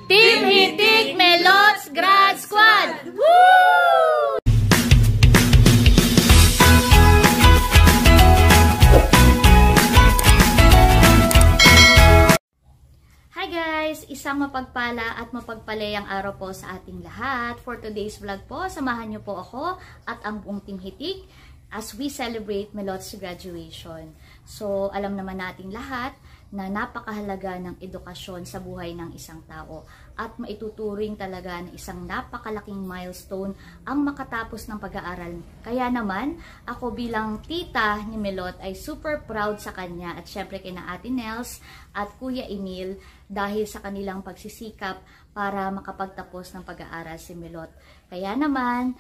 Team Hitik Melots Grad Squad! Woo! Hi guys! Isang mapagpala at mapagpalayang araw po sa ating lahat. For today's vlog po, samahan niyo po ako at ang buong Team Hitik as we celebrate Melots graduation. So, alam naman natin lahat na napakahalaga ng edukasyon sa buhay ng isang tao at maituturing talaga ng isang napakalaking milestone ang makatapos ng pag-aaral. Kaya naman, ako bilang tita ni Melot ay super proud sa kanya at syempre kina Ate Nels at Kuya Emil dahil sa kanilang pagsisikap para makapagtapos ng pag-aaral si Melot. Kaya naman,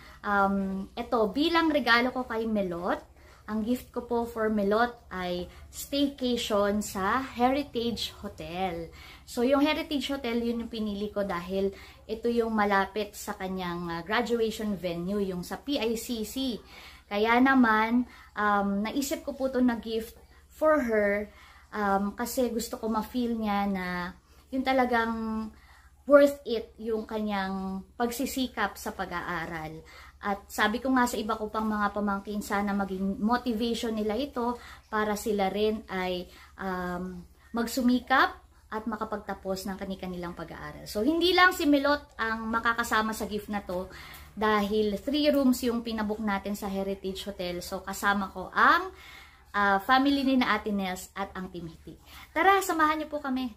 ito bilang regalo ko kay Melot, ang gift ko po for Melot ay staycation sa Heritage Hotel. So, yung Heritage Hotel, yun yung pinili ko dahil ito yung malapit sa kanyang graduation venue, yung sa PICC. Kaya naman, naisip ko po ito na gift for her kasi gusto ko ma-feel niya na yung talagang worth it yung kanyang pagsisikap sa pag-aaral. At sabi ko nga sa iba ko pang mga pamangkin, sana maging motivation nila ito para sila rin ay magsumikap at makapagtapos ng kanilang pag-aaral. So, hindi lang si Melot ang makakasama sa gift na to dahil 3 rooms yung pinabook natin sa Heritage Hotel. So, kasama ko ang family ni na Ate Nels at ang Team Hitik. Tara, samahan niyo po kami.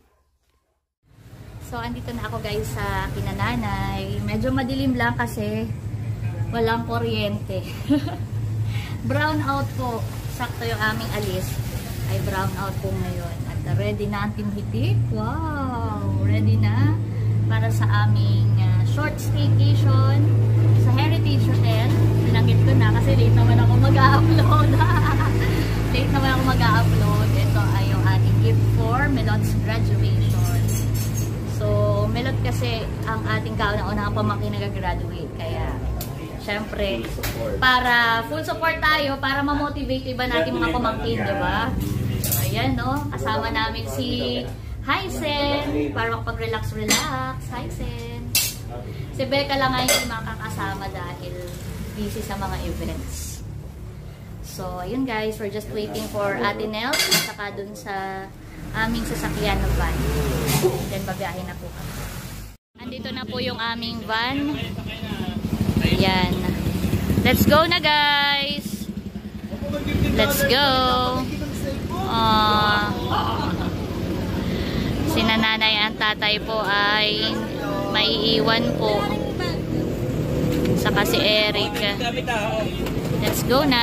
So, andito na ako guys sa kinananay. Medyo madilim lang kasi walang kuryente. Brown out po. Sakto yung aming alis. Ay brown out po ngayon. At ready na ang Team Hitik. Wow! Ready na para sa aming short staycation sa Heritage Hotel. Binanggit ko na kasi late naman ako mag-upload. Late naman ako mag-upload. Ito ay yung ating gift for Melot's graduation. So, Melot kasi ang ating kauna-unang pamangkin nag-graduate. Kaya syempre, para full support tayo, para ma-motivate iba natin mga pamangkin, diba? So, ayan, no? Kasama namin si Hysen, para makapag-relax-relax. Hysen. Si Becca lang ngayon makakasama dahil busy sa mga events. So, ayun guys, we're just waiting for Ate Nels, saka dun sa aming sasakyan ng van. Then, babiyahin na po kami. Andito na po yung aming van. Yan. Let's go na guys. Let's go. Si nanay at tatay po ay maiiwan po. Saka si Eric. Let's go na.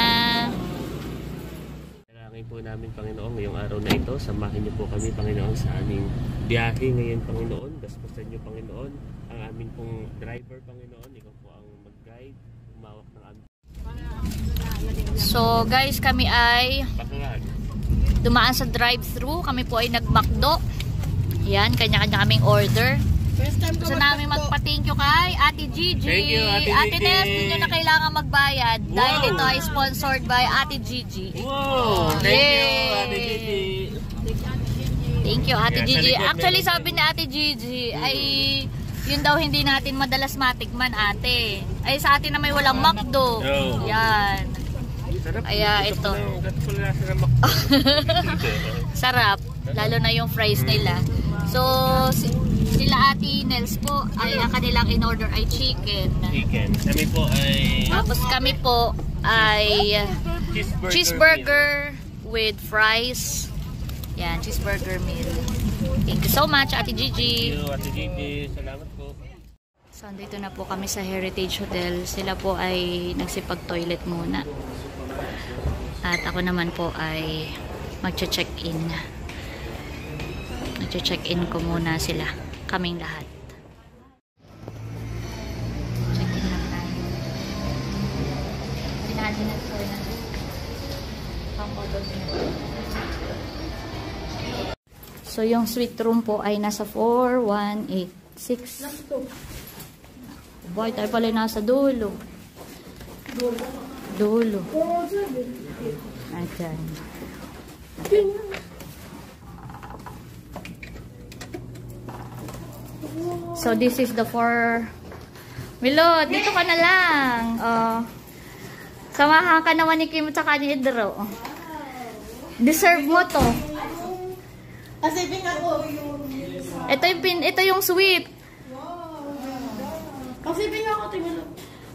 Dalangin po namin Panginoon ngayong araw na ito. Samahin niyo po kami Panginoon sa aming biyahe ngayon Panginoon. Daspusan niyo Panginoon ang aming pong driver Panginoon. Ikaw po ang mag-guide, umawak ng aming. So guys, kami ay dumaan sa drive-thru. Kami po ay nag-McDo. Yan, kanya-kanya kaming order. Gusto namin magpa-thank you kay Ate Gigi. Thank you, Ate Gigi. Ate Nels, hindi nyo na kailangan magbayad. Wow. Dahil ito ay sponsored by Ate Gigi. Wow! Thank you, Ate Gigi. Thank you, Ate Gigi. Actually, sabi ni Ate Gigi ay yun daw hindi natin madalas matikman, ate. Ay sa atin na may walang McDo. Yan. Kaya ito. Sarap. Lalo na yung fries nila. So, sila Ate Nels po ay ang kanilang in-order ay chicken. Kami po ay tapos kami po ay cheeseburger with fries. Yan, cheeseburger meal. Thank you so much, Ate Gigi. Thank you, Ate Gigi. Salamat po. So, dito na po kami sa Heritage Hotel. Sila po ay nagsipag-toilet muna. At ako naman po ay magche-check-in. Magche-check-in ko muna sila. Kaming lahat. Check-in lang tayo. Pinahali na po na. Pang-photo din po. So, yung suite room po ay nasa 4186. Boy, tayo pala nasa dulo. Dulo. Ayan. So, this is the 4. Milot, dito ka na lang. Oh. Samahan ka naman ni Kim at saka ni Idro. Deserve mo to. Asipin ako. Ito yung sweet. Asipin ako, Timilo.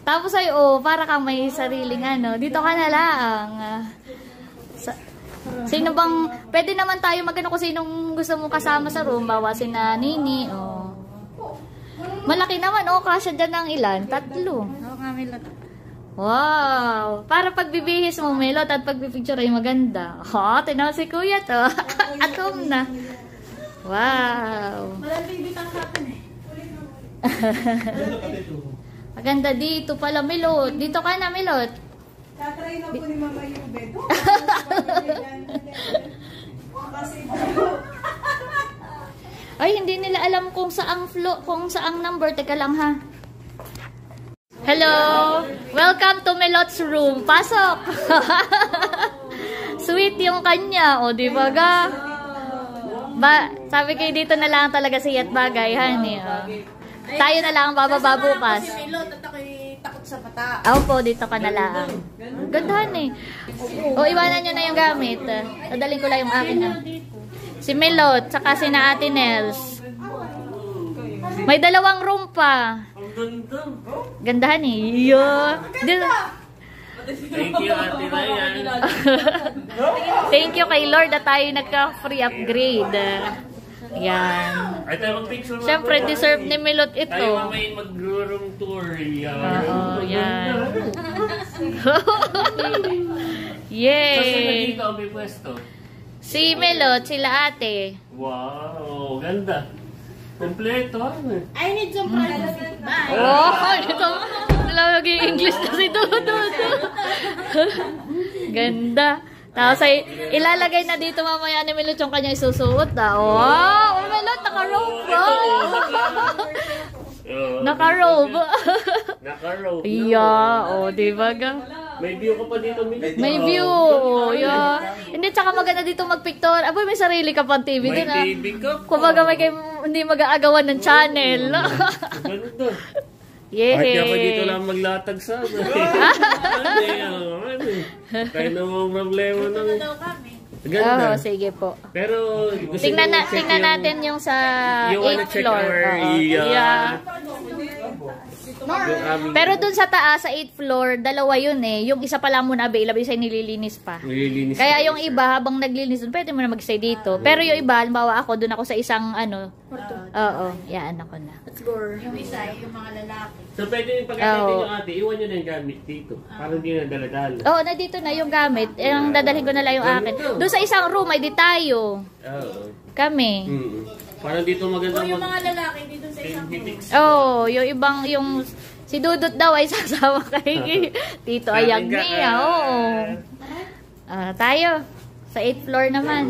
Tapos ay, oh, para kang may sariling ano. Dito ka na lang. Sino bang, pwede naman tayo magano kung sinong gusto mong kasama sa room. Bawa si na Nini, oh. Malaki naman, oh, kasya dyan ng ilan? 3. Oo nga, Milot. Wow! Para pagbibihis mo, Melot, at pagpipicture ay maganda. Oh, tinaw si Kuya to. Atom na. Wow! Malamig bitang kapin eh. Maganda dito pala, Melot. Dito ka na, Melot. Tatry na po ni Mama yung bed. Kasi Ay, hindi nila alam kung saang number. Teka lang, ha. Hello! Welcome to Melot's room. Pasok! Sweet yung kanya. O, di ba ga? Sabi kayo dito na lang talaga si Yat Bagay, honey. Tayo na lang bababa bukas. si Milot at ako'y takot sa bata. Opo, dito ka na lang. Gandahan eh. O, iwanan nyo na yung gamit. Dadaling ko lang yung akin. Si Melot, saka si na Ate Nels. May 2 room pa. Gandahan eh. Thank you, Ate Ryan. Thank you kay Lord at tayo nagka-free upgrade. Yan. Ay, tayo mag-picture. Siyempre, deserve ni Melot ito. Tayo mamay mag-room tour. Oo, yan. Saan Yay! dito ang may pwesto? Si Melot, sila ate. Wow, ganda. Kompleto. I need some privacy. Bye. Oh, ito. English kasi Dodo. Ganda. Tapos ay ilalagay na dito mamaya ni Melot yung kanya isusuot. Wow! Melot, naka-robe ba? Naka-robe. Naka-robe. Yeah, oh, diba ga? May view ka pa dito, Milot. May view. Yeah. Hindi, tsaka maganda dito mag-picture. Aboy, may sarili ka pang TV May din, ah. TV ka pa. Kumbaga may hindi mag-aagawan ng channel. Ganito. Yay! Kahit ako dito lang maglatag sa Kaya namang problema ng... Ganda. Oh, sige po. Pero gusto Tingnan nyo check natin yung sa you wanna 8th check floor. our Oo. Yeah. yung aming... Pero dun sa taas, sa 8th floor, 2 yun eh. Yung isa pala muna available, isa nililinis pa. Nililinis Kaya pa. yung iba, habang naglilinis dun, pwede mo na mag-stay dito. Pero yung iba, halimbawa ako, dun ako sa isang ano. Oo, yan ako na. Let's go. Yung isa, yung mga lalaki. So pwede yung pagkakatin nyo ate, iwan nyo na yung gamit dito. Para hindi na daladala. Oo, nandito na yung gamit. Ang dadalhin ko na lang yung akin. Doon sa isang room, ay di tayo. Oo. Kami. Parang dito maganda O yung mga lalaki dito sa isang Oo, yung ibang, yung si Dudut daw ay sasama kay Tito Ayagni. Oo. Tayo. Sa 8th floor naman.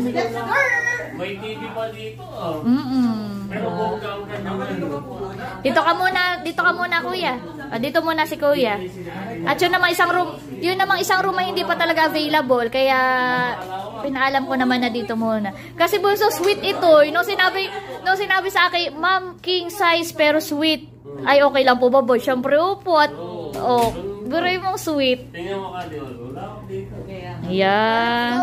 May TV pa dito. Pero bongga naman. Dito ka muna kuya. Dito muna si kuya. At yun namang isang room ay hindi pa talaga available. Kaya pinaalam ko naman na dito muna. Kasi bunso sweet ito. Nung sinabi sa akin, ma'am, king size pero sweet. Ay okay lang po ba boy? Siyempre upo at guray mong sweet. Tingnan mo ka wala ako dito. Ayan.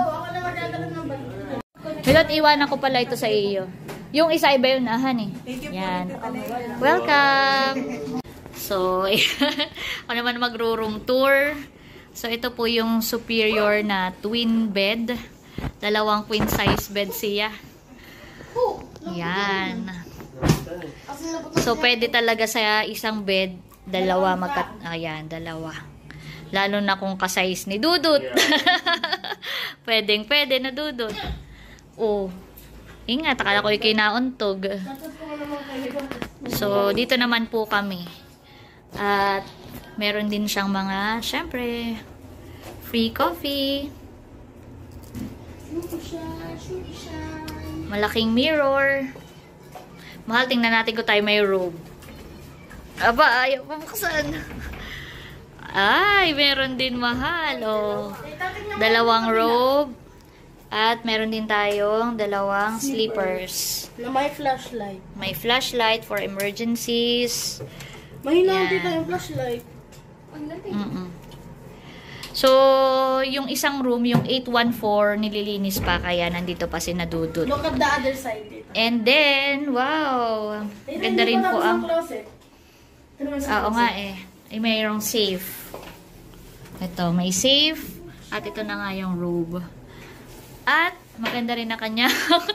Milot, iwanan ko pala ito sa iyo. Yung isa iba yun, honey. Yan. Welcome! So, ako naman magro-room tour. So, ito po yung superior na twin bed. 2 queen size bed siya. Yan. So, pwede talaga sa isang bed, 2 ayan, 2. Lalo na kung ka-size ni Dudut. Pwede na Dudut. Oh. Ingat, akala ko yung kinauntog. So, dito naman po kami. At, meron din siyang mga, syempre, free coffee. Malaking mirror. Mahal, tingnan natin kung tayo may robe. Aba, ayaw pa buksan. Ay, meron din mahal. Oh. 2 robe. At meron din tayong dalawang sleepers. Na may flashlight. May flashlight for emergencies. Mahina Yan. dito yung flashlight. So, yung isang room, yung 814, nililinis pa, kaya nandito pa si Nadudut. Look at the other side dito. And then, wow, ganda rin po ang... Oo nga eh. Ay, mayroong safe. Ito, may safe. At ito na nga yung robe. At, maganda rin na kanya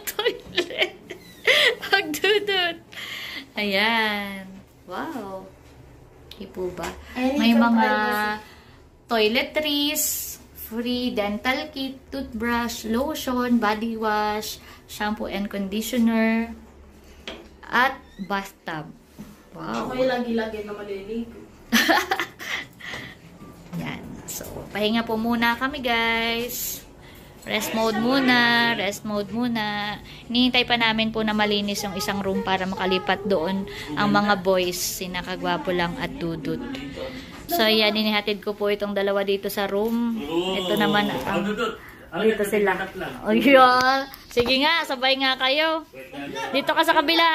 toilet. Pagdudut. Ayan. Wow. Hindi po ba? May mga toiletries, free dental kit, toothbrush, lotion, body wash, shampoo and conditioner, at bathtub. Wow. Ako yung lagi-lagi na maliligo. Yan. So, pahinga po muna kami, guys. Rest mode muna. Rest mode muna. Hinihintay pa namin po na malinis yung isang room para makalipat doon ang mga boys. Sina Kagwapo lang at Dudut. So, yan. Inihatid ko po itong dalawa dito sa room. Ito naman ang... Dito sila. Oh, yeah. Sige nga, sabay nga kayo. Dito ka sa kabila.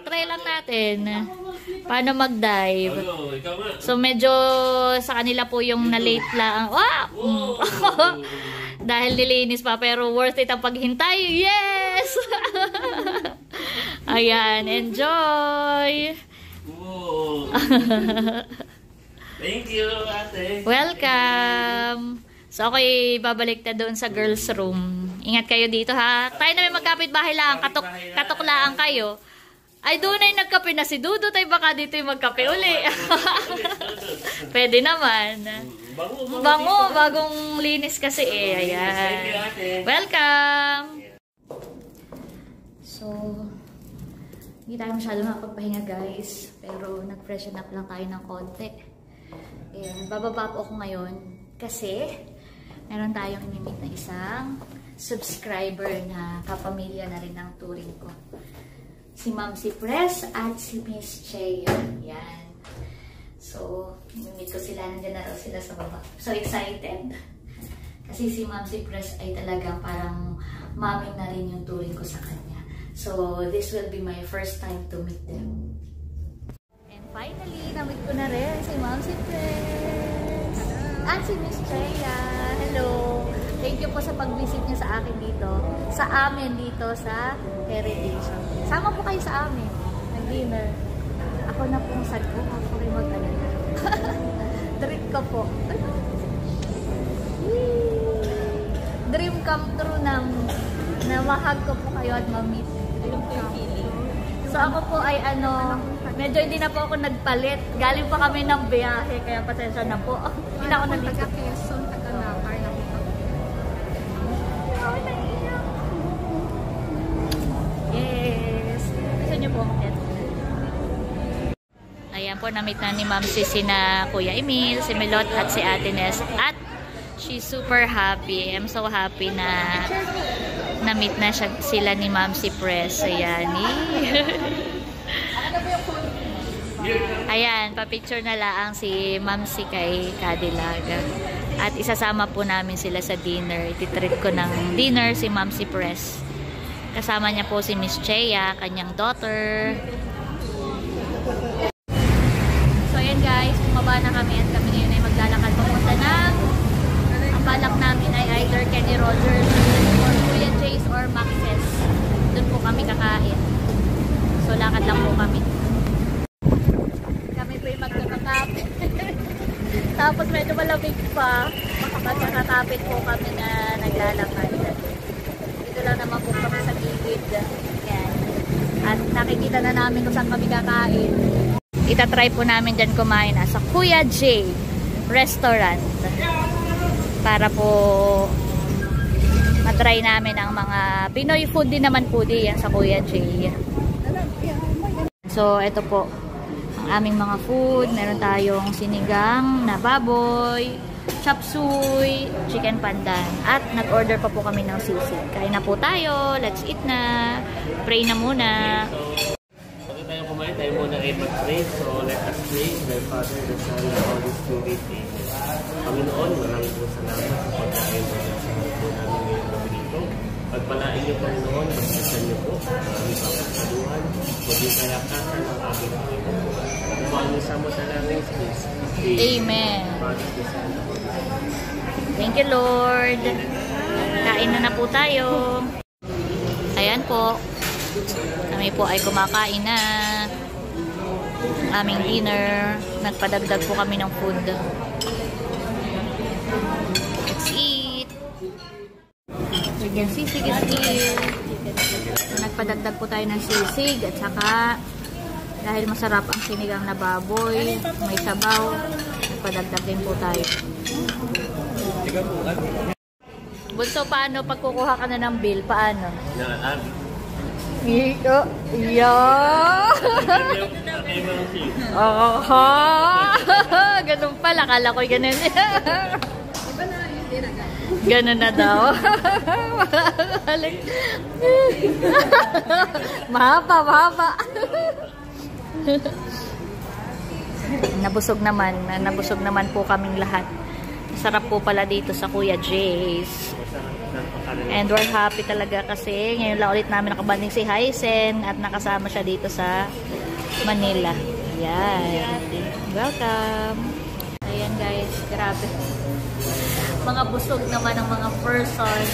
Try lang natin. Paano mag-dive. So, medyo sa kanila po yung na-late lang. Wow! Dahil nilinis pa, pero worth it ang paghintay. Yes! Ayan, enjoy! Thank you, ate. Welcome! So, ako'y babalik na doon sa girls' room. Ingat kayo dito, ha? Tayo na may magkapit-bahay lang. Katok lang kayo. Ay, doon ay nagkape na si Dudut. Ay, baka dito yung magkape uli. Pwede naman. Bango, bagong linis kasi eh. Ayan. Welcome! So, hindi tayo masyado makapagpahinga, guys. Pero, nag-freshen up lang tayo ng konti. Ayan, bababa po ako ngayon. Kasi, meron tayong inimit na isang subscriber na kapamilya na rin ng touring ko. Si Ma'am Cypress at si Miss Chea. Yan. So, inimit ko sila. Nandiyan na raw sila sa baba. So excited. Kasi si Ma'am Cypress ay talagang parang mami na rin yung touring ko sa kanya. So, this will be my first time to meet them. And finally, na-meet ko na rin si Ma'am Cypress. At si Miss Chea. Hello. Thank you po sa pag-visit niyo sa akin dito. Sa amin dito sa Heritage. Sama po kayo sa amin. Nag-dinner. Ako na pong sagko. Ako rin mag-alala. Treat ko po. Dream come true na mahag ko po kayo at ma-meet. Ayun po yung feeling. So ako po ay medyo hindi na po ako nagpalit. Galing pa kami ng biyahe. Kaya pasensya na po. Hindi na ako nag-taga Quezon, taga-Napar na po. Yes. Gusto niyo po umakit? Ayan po, na-meet na ni Ma'am sina Kuya Emil, si Milot at si Ate Ness. At she's super happy. I'm so happy na na-meet na sila ni Ma'am Cypress. Ayan. Ayan, pa-picture na lang si Ma'am si kay Cadillac. At isasama po namin sila sa dinner. Ititreat ko ng dinner si Ma'am Cypress. Kasama niya po si Miss Chea, kanyang daughter. So ayan guys, bumaba na kami at kami ngayon ay maglalakad papunta ng ang balak namin ay either Kenny Rogers or Kuya Jay's or Max's. Doon po kami kakain. So lakad lang po kami. Kami po yung magkakapit. Tapos medyo malamig pa. Magkakapit po kami na naglalakad. Dito lang naman po kami sa gilid. Yan. At nakikita na namin kung saan kami kakain. Itatry po namin dyan kumain sa Kuya J Restaurant. Para po matry namin ang mga Pinoy food din naman po diyan sa Kuya J. So, ito po ang aming mga food. Meron tayong sinigang na baboy, chop suey, chicken pandan. At nag-order pa po kami ng sisig. Kain na po tayo. Let's eat na. Pray na muna. Bago tayo kumain, tayo muna ay mag-pray. So, let us pray. The Father, the Son, the Holy Spirit. Panginoon, maraming po salamat sa pagkain po na sa po namin ngayong gabi dito. Pagpalain niyo, Panginoon, pagkasan niyo po ang aming pagkasaluhan, maging kalakasan ng aming Panginoon. Umangin sa mo sa langit, please. Amen. Thank you, Lord. Kain na po tayo. Ayan po. Kami po ay kumakain na. Aming dinner. Nagpadagdag po kami ng food. Let's eat. Chicken sisig is here. Nagpadagdag po tayo ng sisig at saka dahil masarap ang sinigang na baboy, may sabaw, nagpadagdag din po tayo. Bunso, paano pag kukuha ka na ng bill? Paano? Yeah. Ganun pala. Kala ko'y ganun. Ganun na daw. Mahaba. Nabusog naman po kaming lahat. Sarap po pala dito sa Kuya Jay's. And we're happy talaga kasi ngayon lang ulit namin nakabanding si Hysen at nakasama siya dito sa Manila. Ayan. Welcome. Ayan guys, grabe. Mga busog naman ang mga person.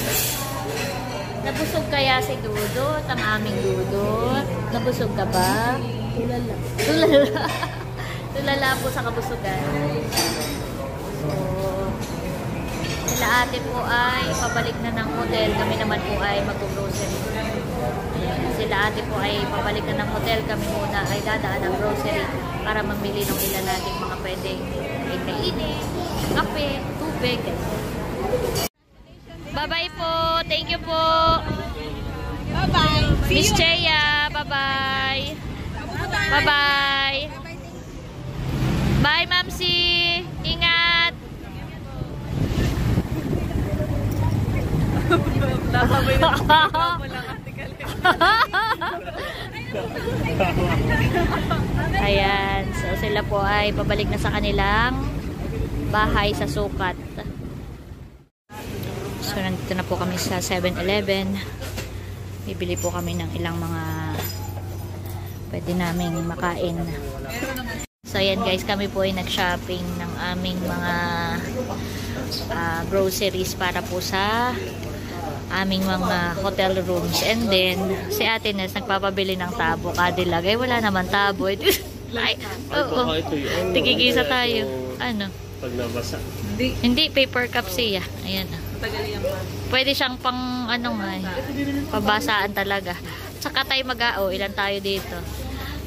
Nabusog kaya si Dudot, ang aming Dudot? Nabusog ka ba? Tulala. Tulala po sa kabusugan. So, sila ate po ay pabalik na ng hotel. Kami naman po ay mag-grocery. Sila ate po ay pabalik na ng hotel. Kami muna ay dadaan ng grocery para mamili ng ilan natin mga pwedeng kainin, kape, tubig. Bye-bye po. Thank you po. Bye-bye. Miss Cheya. Bye-bye. Bye-bye. Bye, Mamsi. Ingat. Ayan. So, sila po ay pabalik na sa kanilang bahay sa Sukat. So, nandito na po kami sa 7-Eleven. Bibili po kami ng ilang mga pwede naming makain. So, ayan guys, kami po ay nag-shopping ng aming mga groceries para po sa aming mga hotel rooms. And then, si Ate Nels nagpapabili ng tabo. Kadilag, ay wala naman tabo. Ay, oo. Tigigisa tayo. Ano? Pag nabasa. Hindi, paper cup siya. Ayan. Pwede siyang pang, ano nga, pabasaan talaga. Saka tayo mag-ao. Ilan tayo dito?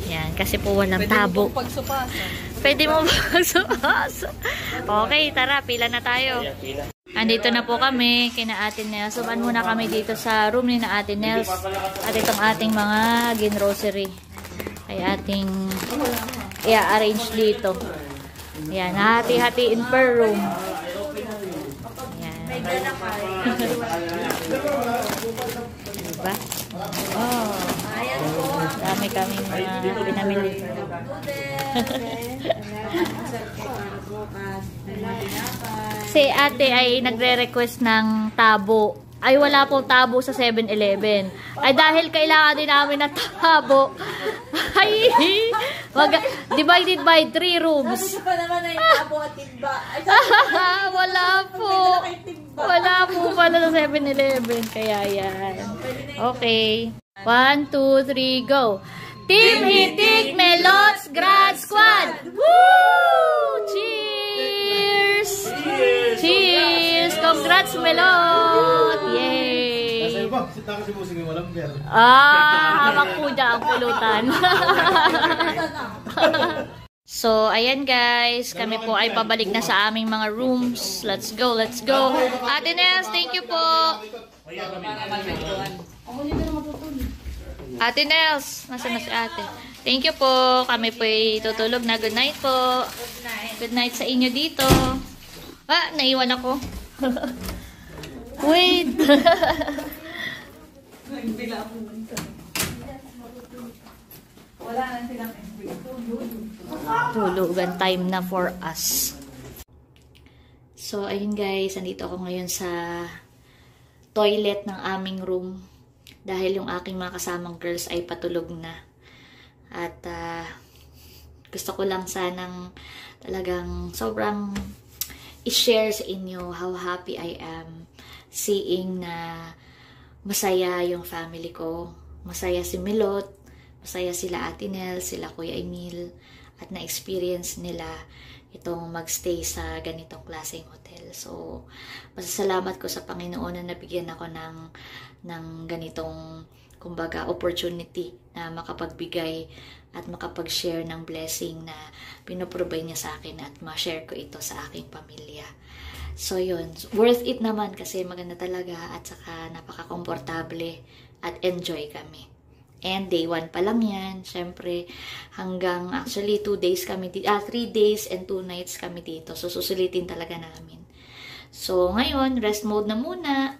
Yan, kasi po walang tabo. Pwede mo pagsupasa. Okay, tara, pila na tayo. Andito na po kami, kina Ate Nels. Suban muna kami dito sa room ni na Ate Nels. At itong ating mga ginrocery ay ating i-arrange dito. Yan, hati-hatiin per room. Yan. Diba? Oh. Dami kami mga pinamili. Si ate ay nagre-request ng tabo. Ay wala pong tabo sa 7-Eleven. Ay dahil kailangan din namin ng tabo. Ay, divided by 3 rooms. Wala po. Wala po pala sa 7-Eleven. Kaya yan. Okay. 1, 2, 3, go. Team Hitik Melots Grad Squad! Woo! Cheers! Cheers! Congrats, Melot! Yay! Hawak po dyan ang pulutan. So, ayan guys. Kami po ay pabalik na sa aming mga rooms. Let's go, let's go. Ate Nels, thank you po. Ate Nels, nasa na si ate? Thank you po. Kami po ay tutulog na. Good night po. Good night sa inyo dito. Ah, naiwan ako. Wait. Tulugan time na for us. So, ayun guys. Nandito ako ngayon sa toilet ng aming room dahil yung aking mga kasamang girls ay patulog na. At gusto ko lang sanang talagang sobrang i-share sa inyo how happy I am seeing na masaya yung family ko. Masaya si Milot, masaya sila Ate Nel, sila Kuya Emil, at na-experience nila itong magstay sa ganitong klaseng hotel. So, masasalamat ko sa Panginoon na nabigyan ako ng ganitong, kumbaga, opportunity na makapagbigay at makapag-share ng blessing na pinoprovide niya sa akin at ma-share ko ito sa aking pamilya. So, yun. Worth it naman kasi maganda talaga at saka napaka-komportable at enjoy kami. And day 1 pa lang yan. Siyempre, hanggang actually 2 days kami dito. 3 days and 2 nights kami dito. So, susulitin talaga namin. So, ngayon, rest mode na muna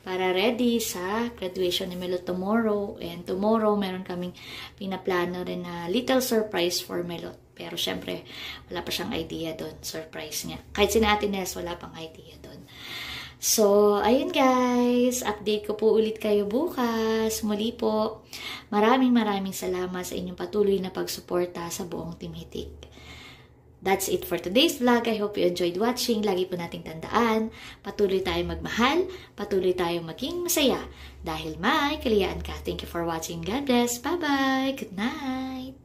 para ready sa graduation ni Melot tomorrow. And tomorrow, meron kaming pinaplano rin na little surprise for Melot. Pero, siyempre, wala pa siyang idea doon. Surprise niya. Kahit si Ate Nels, wala pang idea doon. So, ayun guys, update ko po ulit kayo bukas. Muli po, maraming salamat sa inyong patuloy na pagsuporta sa buong Team Hitik. That's it for today's vlog. I hope you enjoyed watching. Lagi po nating tandaan, patuloy tayong magmahal, patuloy tayong maging masaya, dahil may kaliyaan ka. Thank you for watching. God bless. Bye-bye. Good night.